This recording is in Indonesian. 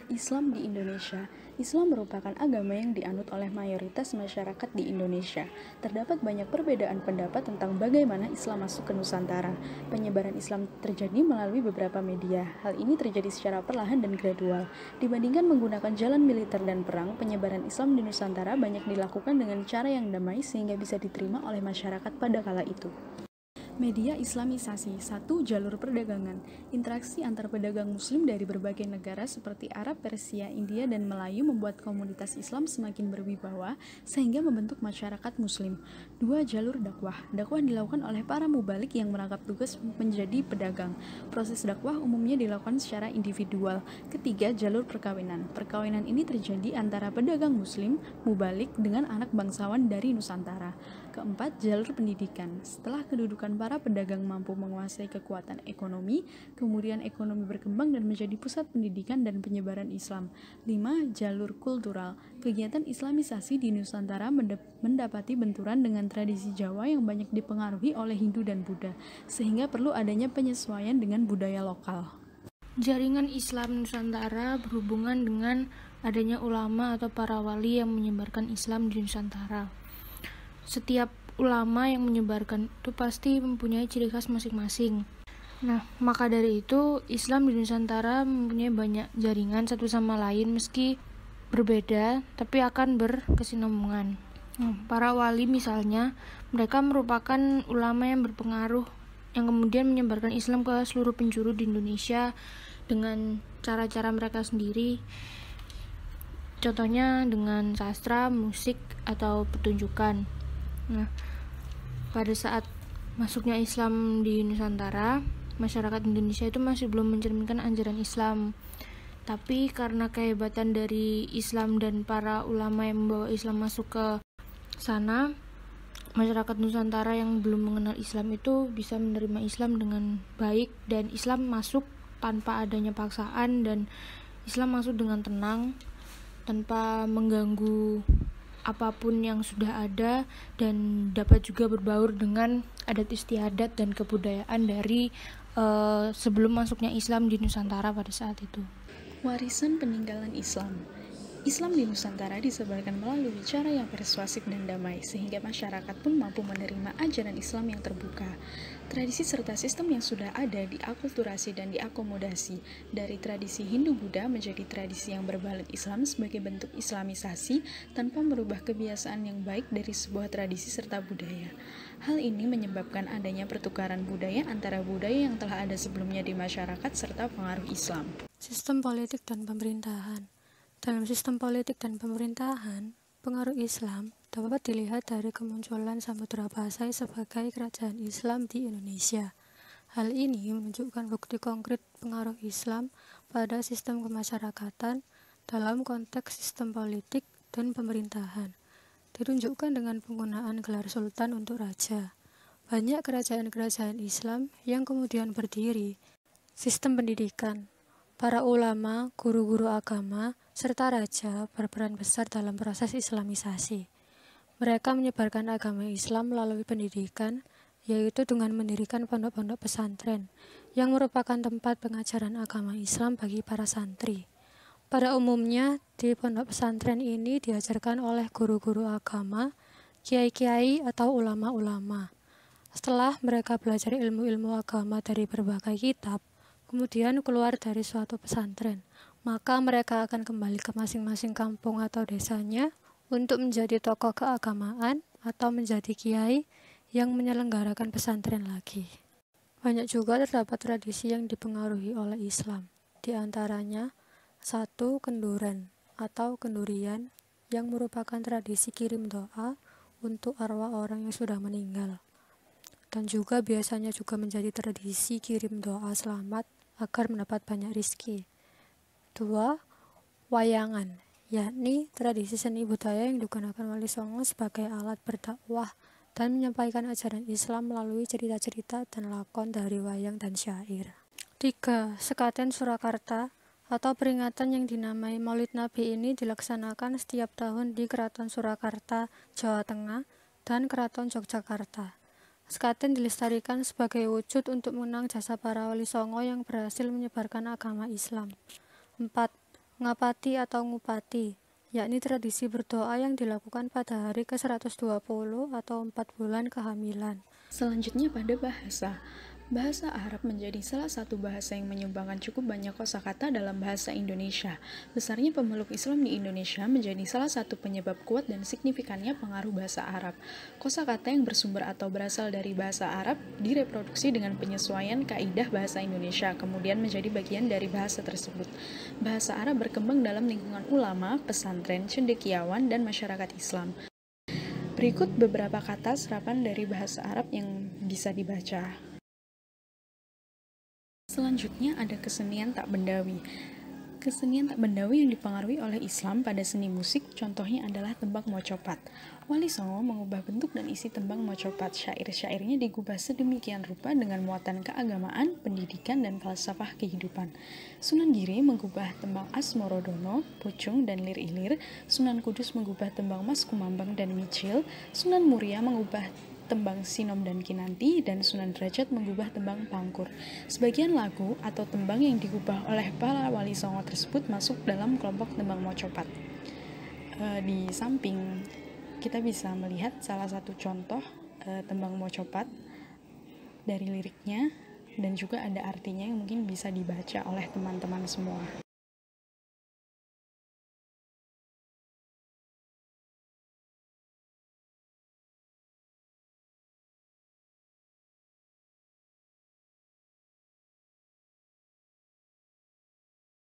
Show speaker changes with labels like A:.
A: Islam di Indonesia. Islam merupakan agama yang dianut oleh mayoritas masyarakat di Indonesia. Terdapat banyak perbedaan pendapat tentang bagaimana Islam masuk ke Nusantara. Penyebaran Islam terjadi melalui beberapa media. Hal ini terjadi secara perlahan dan gradual. Dibandingkan menggunakan jalan militer dan perang, penyebaran Islam di Nusantara banyak dilakukan dengan cara yang damai sehingga bisa diterima oleh masyarakat pada kala itu. Media Islamisasi. 1. Jalur perdagangan. Interaksi antar pedagang muslim dari berbagai negara seperti Arab, Persia, India, dan Melayu membuat komunitas Islam semakin berwibawa sehingga membentuk masyarakat muslim. 2. Jalur dakwah. Dakwah dilakukan oleh para mubalik yang merangkap tugas menjadi pedagang. Proses dakwah umumnya dilakukan secara individual. Ketiga, jalur perkawinan. Perkawinan ini terjadi antara pedagang muslim, mubalik, dengan anak bangsawan dari Nusantara. Keempat, jalur pendidikan. Setelah kedudukan para pedagang mampu menguasai kekuatan ekonomi, kemudian ekonomi berkembang dan menjadi pusat pendidikan dan penyebaran Islam. 5. Jalur kultural. Kegiatan Islamisasi di Nusantara mendapati benturan dengan tradisi Jawa yang banyak dipengaruhi oleh Hindu dan Buddha, sehingga perlu adanya penyesuaian dengan budaya lokal.
B: Jaringan Islam Nusantara berhubungan dengan adanya ulama atau para wali yang menyebarkan Islam di Nusantara. Setiap ulama yang menyebarkan itu pasti mempunyai ciri khas masing-masing. Nah, maka dari itu Islam di Nusantara mempunyai banyak jaringan satu sama lain meski berbeda tapi akan berkesinambungan. Para wali misalnya, mereka merupakan ulama yang berpengaruh yang kemudian menyebarkan Islam ke seluruh penjuru di Indonesia dengan cara-cara mereka sendiri. Contohnya dengan sastra, musik, atau pertunjukan. Nah, pada saat masuknya Islam di Nusantara, masyarakat Indonesia itu masih belum mencerminkan ajaran Islam. Tapi karena kehebatan dari Islam dan para ulama yang membawa Islam masuk ke sana, masyarakat Nusantara yang belum mengenal Islam itu bisa menerima Islam dengan baik, dan Islam masuk tanpa adanya paksaan, dan Islam masuk dengan tenang tanpa mengganggu apapun yang sudah ada, dan dapat juga berbaur dengan adat istiadat dan kebudayaan dari sebelum masuknya Islam di Nusantara pada saat itu.
A: Warisan peninggalan Islam. Islam di Nusantara disebarkan melalui cara yang persuasif dan damai, sehingga masyarakat pun mampu menerima ajaran Islam yang terbuka. Tradisi serta sistem yang sudah ada diakulturasi dan diakomodasi dari tradisi Hindu-Buddha menjadi tradisi yang berbalut Islam sebagai bentuk islamisasi tanpa merubah kebiasaan yang baik dari sebuah tradisi serta budaya. Hal ini menyebabkan adanya pertukaran budaya antara budaya yang telah ada sebelumnya di masyarakat serta pengaruh Islam.
C: Sistem politik dan pemerintahan. Dalam sistem politik dan pemerintahan, pengaruh Islam dapat dilihat dari kemunculan Samudra Pasai sebagai kerajaan Islam di Indonesia. Hal ini menunjukkan bukti konkret pengaruh Islam pada sistem kemasyarakatan dalam konteks sistem politik dan pemerintahan. Ditunjukkan dengan penggunaan gelar sultan untuk raja. Banyak kerajaan-kerajaan Islam yang kemudian berdiri. Sistem pendidikan. Para ulama, guru-guru agama, serta raja berperan besar dalam proses islamisasi. Mereka menyebarkan agama Islam melalui pendidikan, yaitu dengan mendirikan pondok-pondok pesantren, yang merupakan tempat pengajaran agama Islam bagi para santri. Pada umumnya, di pondok pesantren ini diajarkan oleh guru-guru agama, kiai-kiai atau ulama-ulama. Setelah mereka belajar ilmu-ilmu agama dari berbagai kitab, kemudian keluar dari suatu pesantren, maka mereka akan kembali ke masing-masing kampung atau desanya untuk menjadi tokoh keagamaan atau menjadi kiai yang menyelenggarakan pesantren lagi. Banyak juga terdapat tradisi yang dipengaruhi oleh Islam, di antaranya 1. Kenduren atau kendurian, yang merupakan tradisi kirim doa untuk arwah orang yang sudah meninggal, dan juga biasanya juga menjadi tradisi kirim doa selamat agar mendapat banyak rizki. 2. Wayangan, yakni tradisi seni budaya yang digunakan Wali Songo sebagai alat berdakwah dan menyampaikan ajaran Islam melalui cerita-cerita dan lakon dari wayang dan syair. 3. Sekaten Surakarta atau peringatan yang dinamai Maulid Nabi ini dilaksanakan setiap tahun di Keraton Surakarta, Jawa Tengah, dan Keraton Yogyakarta. Sekaten dilestarikan sebagai wujud untuk mengenang jasa para wali songo yang berhasil menyebarkan agama Islam. 4. ngapati atau ngupati, yakni tradisi berdoa yang dilakukan pada hari ke-120 atau 4 bulan kehamilan.
A: Selanjutnya pada bahasa. Bahasa Arab menjadi salah satu bahasa yang menyumbangkan cukup banyak kosakata dalam bahasa Indonesia. Besarnya pemeluk Islam di Indonesia menjadi salah satu penyebab kuat dan signifikannya pengaruh bahasa Arab. Kosakata yang bersumber atau berasal dari bahasa Arab direproduksi dengan penyesuaian kaidah bahasa Indonesia, kemudian menjadi bagian dari bahasa tersebut. Bahasa Arab berkembang dalam lingkungan ulama, pesantren, cendekiawan, dan masyarakat Islam. Berikut beberapa kata serapan dari bahasa Arab yang bisa dibaca. Selanjutnya ada kesenian tak bendawi. Kesenian tak bendawi yang dipengaruhi oleh Islam pada seni musik, contohnya adalah tembang mocopat. Wali Songo mengubah bentuk dan isi tembang mocopat. Syair-syairnya digubah sedemikian rupa dengan muatan keagamaan, pendidikan, dan falsafah kehidupan. Sunan Giri mengubah tembang Asmorodono, Pucung, dan Lir-Ilir. Sunan Kudus mengubah tembang Mas Kumambang dan Micil. Sunan Muria mengubah tembang Sinom dan Kinanti, dan Sunan Derajat mengubah tembang Pangkur. Sebagian lagu atau tembang yang digubah oleh para wali songo tersebut masuk dalam kelompok tembang mocopat. Di samping kita bisa melihat salah satu contoh tembang mocopat dari liriknya, dan juga ada artinya yang mungkin bisa dibaca oleh teman-teman semua.